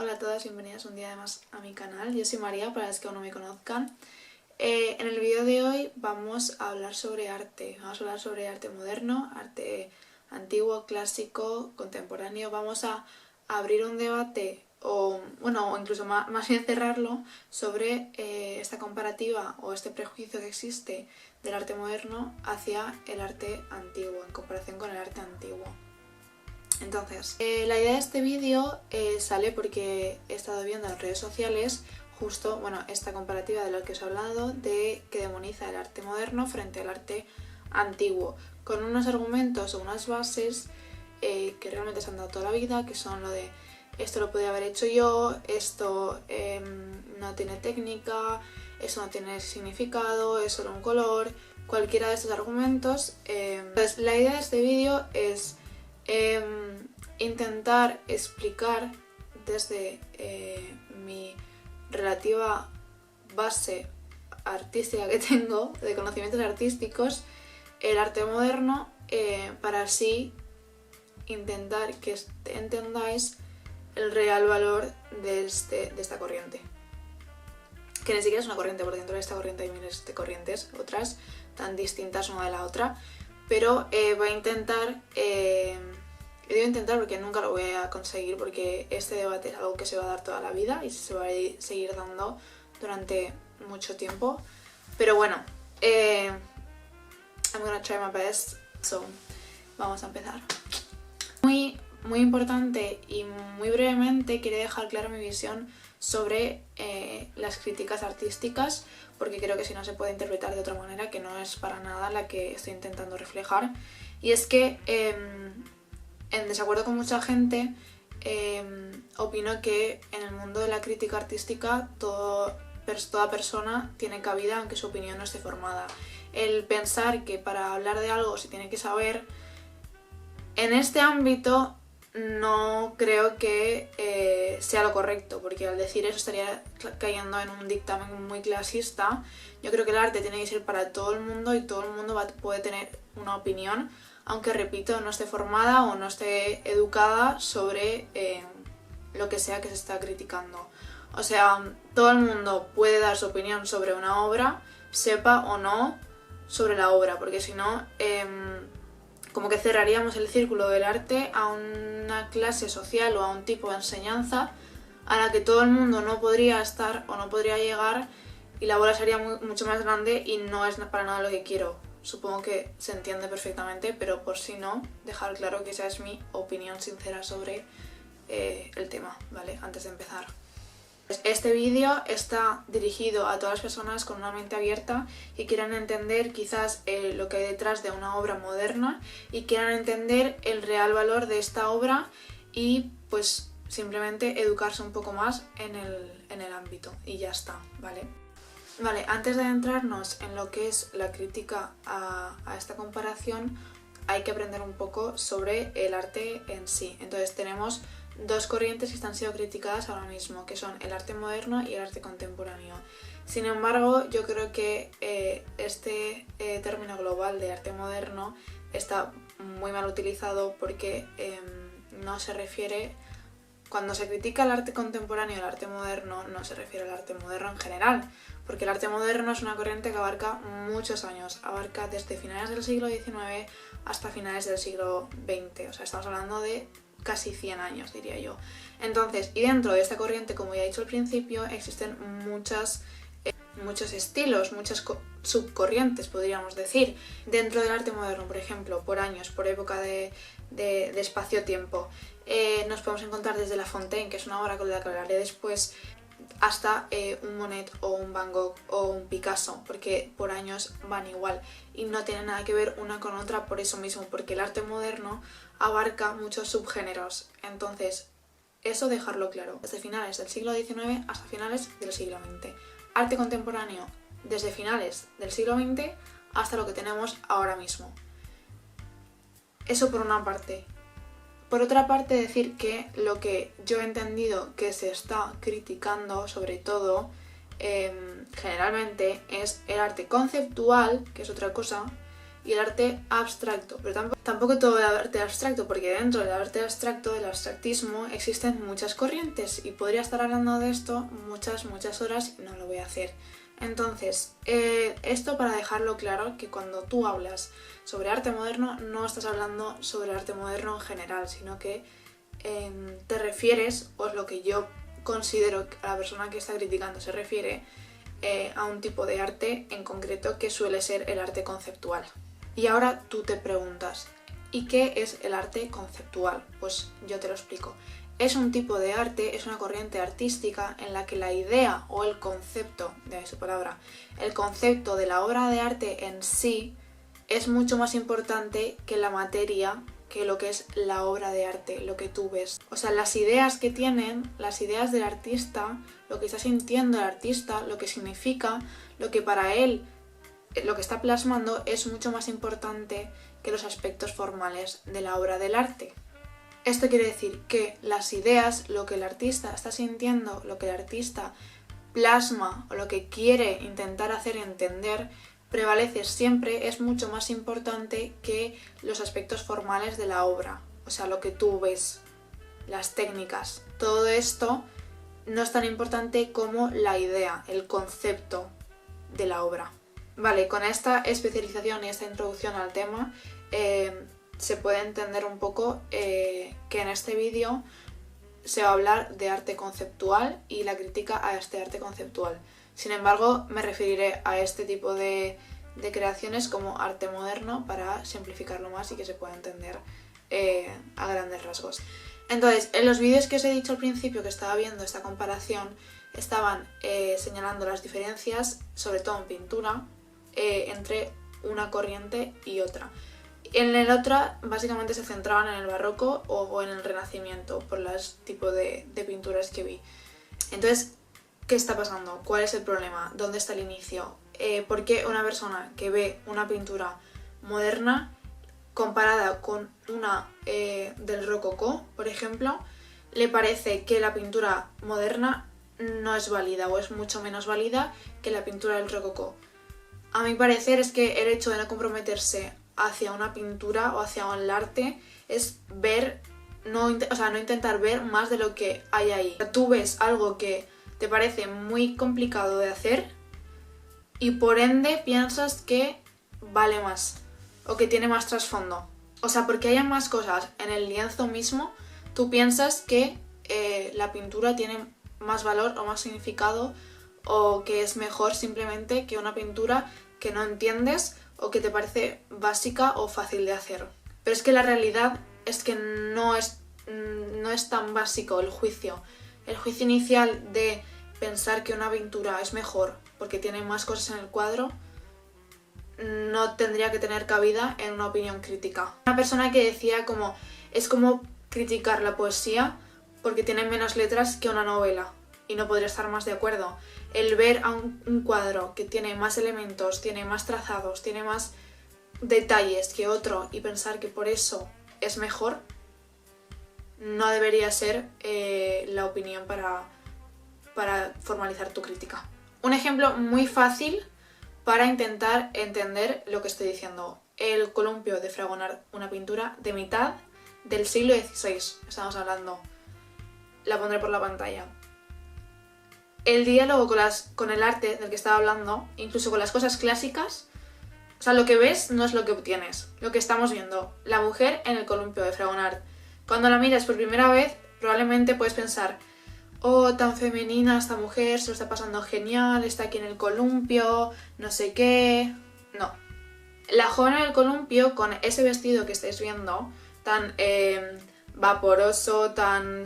Hola a todas, bienvenidas un día más a mi canal. Yo soy María, para las que aún no me conozcan. En el vídeo de hoy vamos a hablar sobre arte. Vamos a hablar sobre arte moderno, arte antiguo, clásico, contemporáneo. Vamos a abrir un debate o incluso más bien cerrarlo sobre esta comparativa o este prejuicio que existe del arte moderno hacia el arte antiguo, en comparación con el arte antiguo. Entonces, la idea de este vídeo sale porque he estado viendo en redes sociales justo, esta comparativa de lo que os he hablado, de que demoniza el arte moderno frente al arte antiguo, con unos argumentos o unas bases que realmente se han dado toda la vida, que son lo de esto lo podía haber hecho yo, esto no tiene técnica, eso no tiene significado, es solo un color, cualquiera de estos argumentos. Entonces, la idea de este vídeo es intentar explicar desde mi relativa base artística que tengo, de conocimientos artísticos, el arte moderno, para así intentar que entendáis el real valor de esta corriente. Que ni siquiera es una corriente, porque dentro de esta corriente hay miles de corrientes, otras tan distintas una de la otra, pero voy a intentar, digo intentar porque nunca lo voy a conseguir, porque este debate es algo que se va a dar toda la vida y se va a seguir dando durante mucho tiempo, pero bueno, I'm gonna try my best, so vamos a empezar. Muy importante y muy brevemente quiero dejar clara mi visión sobre las críticas artísticas, porque creo que si no se puede interpretar de otra manera, que no es para nada la que estoy intentando reflejar. Y es que, en desacuerdo con mucha gente, opino que en el mundo de la crítica artística toda persona tiene cabida aunque su opinión no esté formada. El pensar que para hablar de algo se tiene que saber, en este ámbito no creo que sea lo correcto, porque al decir eso estaría cayendo en un dictamen muy clasista. Yo creo que el arte tiene que ser para todo el mundo y todo el mundo puede tener una opinión, aunque, repito, no esté formada o no esté educada sobre lo que sea que se está criticando. O sea, todo el mundo puede dar su opinión sobre una obra, sepa o no sobre la obra, porque si no, como que cerraríamos el círculo del arte a una clase social o a un tipo de enseñanza a la que todo el mundo no podría estar o no podría llegar, y la bola sería mucho más grande, y no es para nada lo que quiero. Supongo que se entiende perfectamente, pero por si no, dejar claro que esa es mi opinión sincera sobre el tema, ¿vale? Antes de empezar. Este vídeo está dirigido a todas las personas con una mente abierta y quieran entender quizás lo que hay detrás de una obra moderna y quieran entender el real valor de esta obra y pues simplemente educarse un poco más en el ámbito, y ya está, ¿vale? Vale, antes de adentrarnos en lo que es la crítica a esta comparación, hay que aprender un poco sobre el arte en sí. Entonces tenemos dos corrientes que están siendo criticadas ahora mismo, que son el arte moderno y el arte contemporáneo. Sin embargo, yo creo que este término global de arte moderno está muy mal utilizado, porque no se refiere, cuando se critica el arte contemporáneo y el arte moderno, no se refiere al arte moderno en general, porque el arte moderno es una corriente que abarca muchos años, abarca desde finales del siglo XIX hasta finales del siglo XX, o sea, estamos hablando de casi 100 años, diría yo. Entonces, y dentro de esta corriente, como ya he dicho al principio, existen muchos estilos, muchas subcorrientes, podríamos decir. Dentro del arte moderno, por ejemplo, por años, por época de espacio-tiempo, nos podemos encontrar desde La Fontaine, que es una obra con la que hablaré después, hasta un Monet o un Van Gogh o un Picasso, porque por años van igual y no tienen nada que ver una con otra por eso mismo, porque el arte moderno abarca muchos subgéneros. Entonces, eso dejarlo claro, desde finales del siglo XIX hasta finales del siglo XX. Arte contemporáneo, desde finales del siglo XX hasta lo que tenemos ahora mismo. Eso por una parte. Por otra parte, decir que lo que yo he entendido que se está criticando, sobre todo, generalmente, es el arte conceptual, que es otra cosa, y el arte abstracto, pero tampoco todo el arte abstracto, porque dentro del arte abstracto, del abstractismo, existen muchas corrientes y podría estar hablando de esto muchas horas y no lo voy a hacer. Entonces, esto para dejarlo claro, que cuando tú hablas sobre arte moderno no estás hablando sobre arte moderno en general, sino que te refieres, o es lo que yo considero que a la persona que está criticando se refiere, a un tipo de arte en concreto que suele ser el arte conceptual. Y ahora tú te preguntas, ¿y qué es el arte conceptual? Pues yo te lo explico. Es un tipo de arte, es una corriente artística en la que la idea o el concepto, de su palabra, el concepto de la obra de arte en sí es mucho más importante que la materia, que lo que es la obra de arte, lo que tú ves. O sea, las ideas que tienen, las ideas del artista, lo que está sintiendo el artista, lo que significa, lo que para él, lo que está plasmando es mucho más importante que los aspectos formales de la obra del arte. Esto quiere decir que las ideas, lo que el artista está sintiendo, lo que el artista plasma o lo que quiere intentar hacer entender, prevalece siempre, es mucho más importante que los aspectos formales de la obra. O sea, lo que tú ves, las técnicas. Todo esto no es tan importante como la idea, el concepto de la obra. Vale, con esta especialización y esta introducción al tema se puede entender un poco que en este vídeo se va a hablar de arte conceptual y la crítica a este arte conceptual. Sin embargo, me referiré a este tipo de creaciones como arte moderno para simplificarlo más y que se pueda entender a grandes rasgos. Entonces, en los vídeos que os he dicho al principio que estaba viendo esta comparación, estaban señalando las diferencias, sobre todo en pintura, entre una corriente y otra. En la otra básicamente se centraban en el barroco o en el renacimiento por los tipos de pinturas que vi. Entonces, ¿qué está pasando? ¿Cuál es el problema? ¿Dónde está el inicio? ¿Por qué una persona que ve una pintura moderna comparada con una del rococó, por ejemplo, le parece que la pintura moderna no es válida o es mucho menos válida que la pintura del rococó? A mi parecer es que el hecho de no comprometerse hacia una pintura o hacia el arte es ver, no intentar ver más de lo que hay ahí. Tú ves algo que te parece muy complicado de hacer y por ende piensas que vale más o que tiene más trasfondo. O sea, porque haya más cosas en el lienzo mismo, tú piensas que la pintura tiene más valor o más significado o que es mejor simplemente que una pintura que no entiendes o que te parece básica o fácil de hacer. Pero es que la realidad es que no es tan básico el juicio. El juicio inicial de pensar que una pintura es mejor porque tiene más cosas en el cuadro no tendría que tener cabida en una opinión crítica. Una persona que decía como es como criticar la poesía porque tiene menos letras que una novela, y no podría estar más de acuerdo. El ver a un cuadro que tiene más elementos, tiene más trazados, tiene más detalles que otro y pensar que por eso es mejor, no debería ser la opinión para formalizar tu crítica. Un ejemplo muy fácil para intentar entender lo que estoy diciendo. El columpio de Fragonard, una pintura de mitad del siglo XVI, estamos hablando. La pondré por la pantalla. El diálogo con el arte del que estaba hablando, incluso con las cosas clásicas, o sea, lo que ves no es lo que obtienes. Lo que estamos viendo, la mujer en el columpio de Fragonard. Cuando la miras por primera vez, probablemente puedes pensar: oh, tan femenina esta mujer, se lo está pasando genial, está aquí en el columpio, no sé qué... No. La joven en el columpio, con ese vestido que estáis viendo, tan vaporoso, tan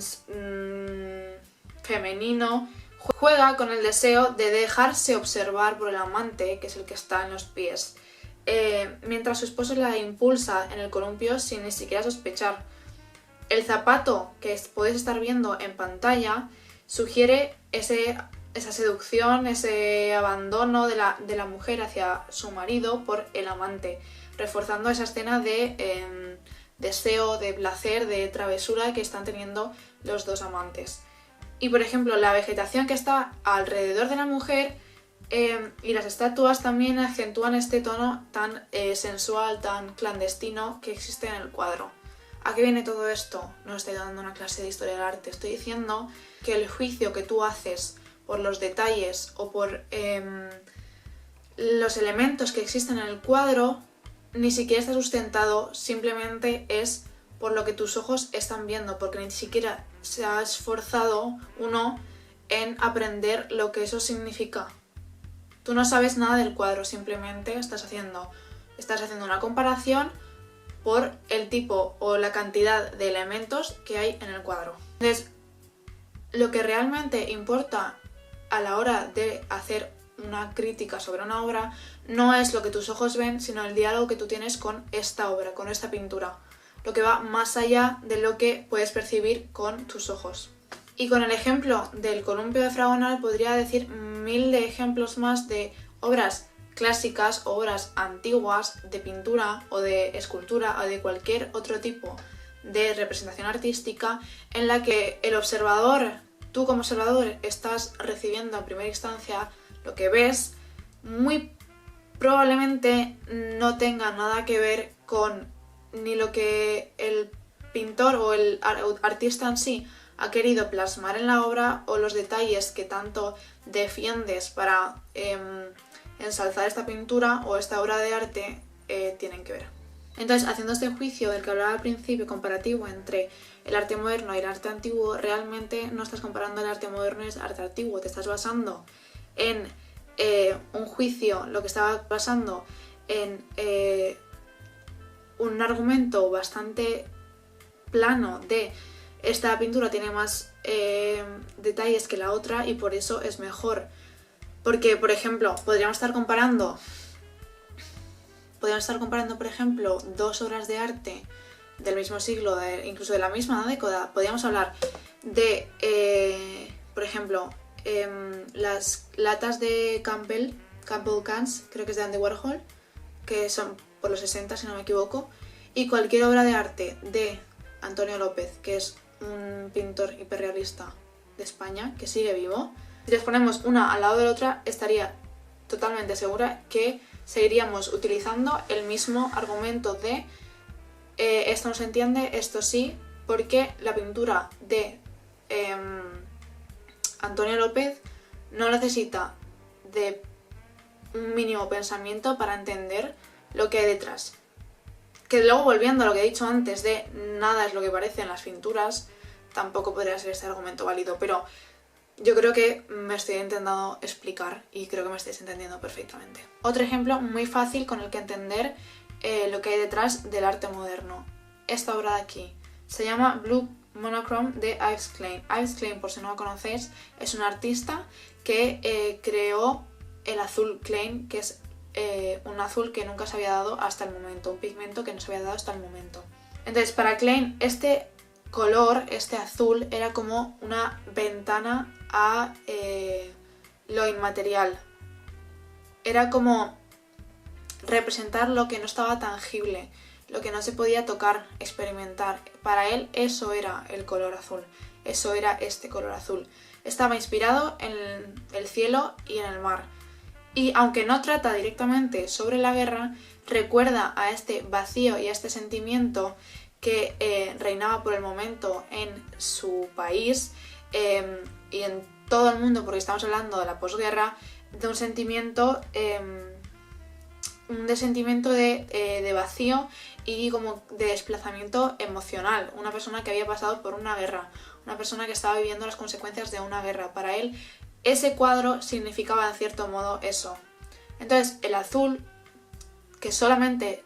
femenino, juega con el deseo de dejarse observar por el amante, que es el que está en los pies, mientras su esposo la impulsa en el columpio sin ni siquiera sospechar. El zapato que podéis estar viendo en pantalla sugiere esa seducción, ese abandono de la mujer hacia su marido por el amante, reforzando esa escena de deseo, de placer, de travesura que están teniendo los dos amantes. Y por ejemplo, la vegetación que está alrededor de la mujer Y las estatuas también acentúan este tono tan sensual, tan clandestino que existe en el cuadro. ¿A qué viene todo esto? No estoy dando una clase de historia del arte, estoy diciendo que el juicio que tú haces por los detalles o por los elementos que existen en el cuadro ni siquiera está sustentado, simplemente es por lo que tus ojos están viendo, porque ni siquiera se ha esforzado uno en aprender lo que eso significa. Tú no sabes nada del cuadro, simplemente estás haciendo una comparación por el tipo o la cantidad de elementos que hay en el cuadro. Entonces, lo que realmente importa a la hora de hacer una crítica sobre una obra no es lo que tus ojos ven, sino el diálogo que tú tienes con esta obra, con esta pintura, lo que va más allá de lo que puedes percibir con tus ojos. Y con el ejemplo del columpio de Fragonard podría decir 1000 de ejemplos más de obras clásicas o obras antiguas de pintura o de escultura o de cualquier otro tipo de representación artística en la que el observador, tú como observador, estás recibiendo en primera instancia lo que ves, muy probablemente no tenga nada que ver con ni lo que el pintor o el artista en sí ha querido plasmar en la obra o los detalles que tanto defiendes para ensalzar esta pintura o esta obra de arte tienen que ver. Entonces, haciendo este juicio del que hablaba al principio comparativo entre el arte moderno y el arte antiguo, realmente no estás comparando el arte moderno y el arte antiguo, te estás basando en un juicio, lo que estaba basando en un argumento bastante plano de esta pintura tiene más detalles que la otra y por eso es mejor. Porque, por ejemplo, podríamos estar comparando, por ejemplo, dos obras de arte del mismo siglo, incluso de la misma década. Podríamos hablar de, por ejemplo, las latas de Campbell Cans, creo que es de Andy Warhol, que son por los 60 si no me equivoco, y cualquier obra de arte de Antonio López, que es un pintor hiperrealista de España, que sigue vivo. Si les ponemos una al lado de la otra, estaría totalmente segura que seguiríamos utilizando el mismo argumento de esto no se entiende, esto sí, porque la pintura de Antonio López no necesita de un mínimo pensamiento para entender lo que hay detrás. Que luego, volviendo a lo que he dicho antes de nada es lo que parece en las pinturas, tampoco podría ser este argumento válido, pero yo creo que me estoy intentando explicar y creo que me estáis entendiendo perfectamente. Otro ejemplo muy fácil con el que entender lo que hay detrás del arte moderno. Esta obra de aquí se llama Blue Monochrome de Yves Klein. Yves Klein, por si no lo conocéis, es un artista que creó el azul Klein, que es un azul que nunca se había dado hasta el momento, un pigmento que no se había dado hasta el momento. Entonces, para Klein, este color, este azul, era como una ventana a lo inmaterial. Era como representar lo que no estaba tangible, lo que no se podía tocar, experimentar. Para él eso era el color azul, eso era este color azul. Estaba inspirado en el cielo y en el mar. Y aunque no trata directamente sobre la guerra, recuerda a este vacío y a este sentimiento que reinaba por el momento en su país y en todo el mundo, porque estamos hablando de la posguerra, de un sentimiento de vacío y como de desplazamiento emocional. Una persona que había pasado por una guerra, una persona que estaba viviendo las consecuencias de una guerra. Para él, ese cuadro significaba en cierto modo eso. Entonces, el azul, que solamente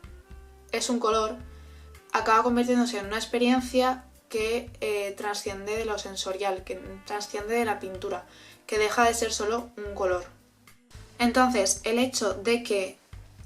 es un color, acaba convirtiéndose en una experiencia que trasciende de lo sensorial, que trasciende de la pintura, que deja de ser solo un color. Entonces, el hecho de que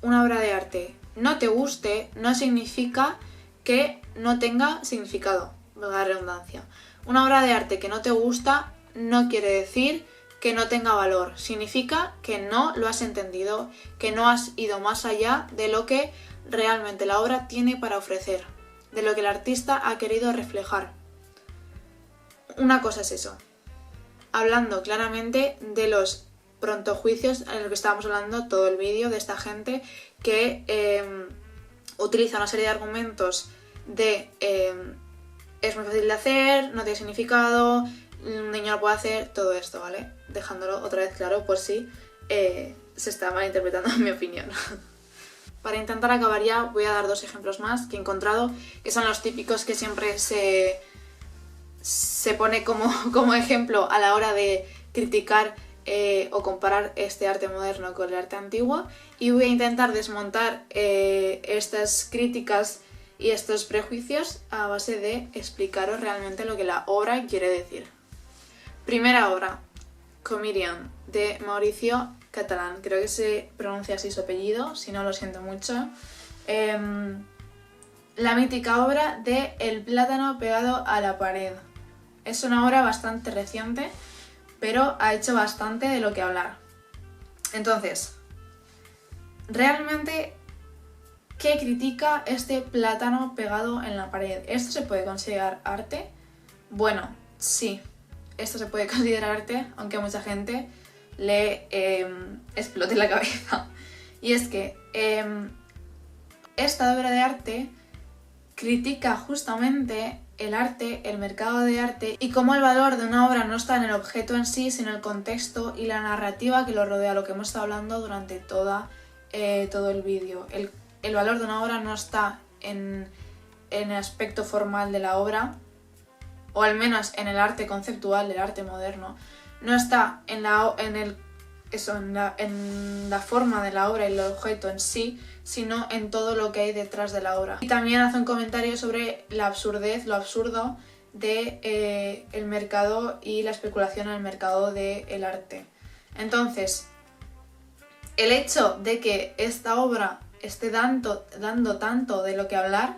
una obra de arte no te guste no significa que no tenga significado, valga la redundancia. Una obra de arte que no te gusta no quiere decir que no tenga valor, significa que no lo has entendido, que no has ido más allá de lo que realmente la obra tiene para ofrecer, de lo que el artista ha querido reflejar. Una cosa es eso, hablando claramente de los pronto juicios en lo que estábamos hablando todo el vídeo de esta gente que utiliza una serie de argumentos de es muy fácil de hacer, no tiene significado, un niño lo puede hacer, todo esto, ¿vale? Dejándolo otra vez claro por si se está malinterpretando en mi opinión. Para intentar acabar ya voy a dar 2 ejemplos más que he encontrado, que son los típicos que siempre se pone como ejemplo a la hora de criticar o comparar este arte moderno con el arte antiguo, y voy a intentar desmontar estas críticas y estos prejuicios a base de explicaros realmente lo que la obra quiere decir. Primera obra, Comedian, de Mauricio Catalán, creo que se pronuncia así su apellido, si no lo siento mucho. La mítica obra de El plátano pegado a la pared. Es una obra bastante reciente, pero ha hecho bastante de lo que hablar. Entonces, realmente, ¿qué critica este plátano pegado en la pared? ¿Esto se puede considerar arte? Bueno, sí, esto se puede considerar arte, aunque a mucha gente le explote la cabeza. Y es que esta obra de arte critica justamente el arte, el mercado de arte, y cómo el valor de una obra no está en el objeto en sí, sino en el contexto y la narrativa que lo rodea, lo que hemos estado hablando durante todo el vídeo. El valor de una obra no está en el aspecto formal de la obra, o al menos en el arte conceptual del arte moderno. No está en la forma de la obra y el objeto en sí, sino en todo lo que hay detrás de la obra. Y también hace un comentario sobre la absurdez, lo absurdo de el mercado y la especulación en el mercado del arte. Entonces, el hecho de que esta obra esté dando tanto de lo que hablar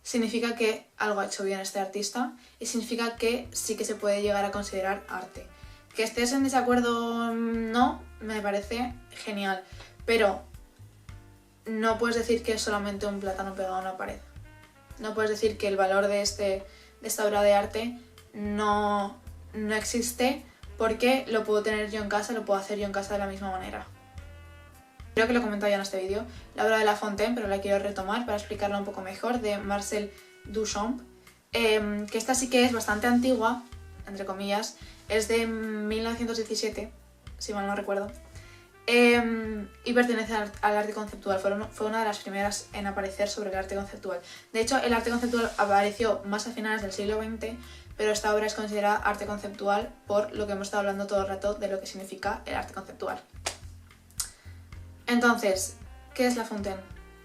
significa que algo ha hecho bien este artista y significa que sí que se puede llegar a considerar arte. Que estés en desacuerdo no, me parece genial, pero no puedes decir que es solamente un plátano pegado a una pared. No puedes decir que el valor de esta obra de arte no existe porque lo puedo tener yo en casa, lo puedo hacer yo en casa de la misma manera. Creo que lo he comentado ya en este vídeo, la obra de La Fontaine, pero la quiero retomar para explicarla un poco mejor, de Marcel Duchamp, que esta sí que es bastante antigua, entre comillas, es de 1917, si mal no recuerdo, y pertenece al arte conceptual. Fue una de las primeras en aparecer sobre el arte conceptual. De hecho, el arte conceptual apareció más a finales del siglo XX, pero esta obra es considerada arte conceptual por lo que hemos estado hablando todo el rato de lo que significa el arte conceptual. Entonces, ¿qué es La Fontaine?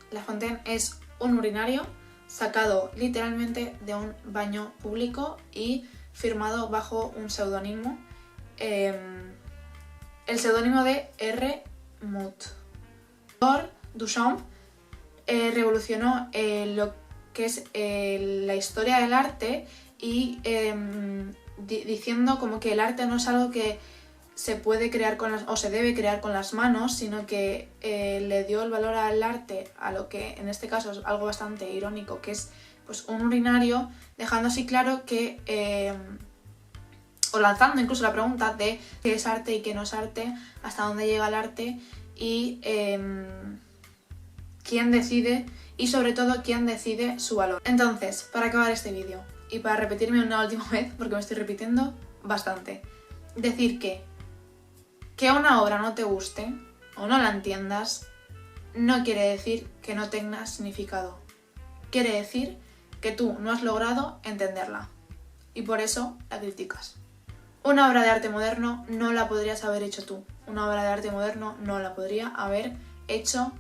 La Fontaine es un urinario sacado literalmente de un baño público y firmado bajo un seudónimo, el seudónimo de R. Mut. Duchamp revolucionó lo que es la historia del arte y diciendo como que el arte no es algo que se puede crear o se debe crear con las manos, sino que le dio el valor al arte a lo que en este caso es algo bastante irónico, que es pues un urinario, dejando así claro que o lanzando incluso la pregunta de qué es arte y qué no es arte, hasta dónde llega el arte y quién decide, y sobre todo quién decide su valor. Entonces, para acabar este vídeo y para repetirme una última vez, porque me estoy repitiendo bastante, decir que una obra no te guste o no la entiendas no quiere decir que no tenga significado. Quiere decir que tú no has logrado entenderla y por eso la criticas. Una obra de arte moderno no la podrías haber hecho tú. Una obra de arte moderno no la podría haber hecho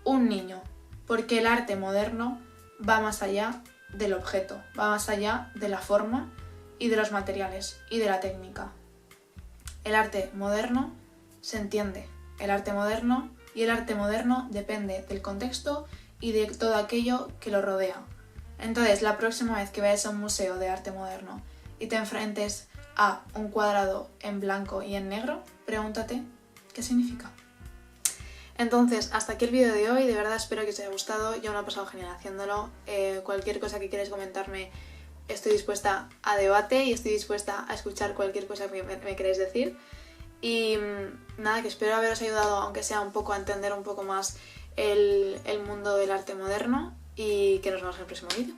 un niño, porque el arte moderno va más allá del objeto, va más allá de la forma y de los materiales y de la técnica. El arte moderno se entiende, el arte moderno depende del contexto y de todo aquello que lo rodea. Entonces, la próxima vez que vayas a un museo de arte moderno y te enfrentes a un cuadrado en blanco y en negro, pregúntate qué significa. Entonces, hasta aquí el vídeo de hoy, de verdad espero que os haya gustado, yo me lo he pasado genial haciéndolo. Cualquier cosa que quieras comentarme, estoy dispuesta a debate y estoy dispuesta a escuchar cualquier cosa que me queráis decir. Y nada, que espero haberos ayudado, aunque sea un poco, a entender un poco más el mundo del arte moderno, y que nos vemos en el próximo vídeo.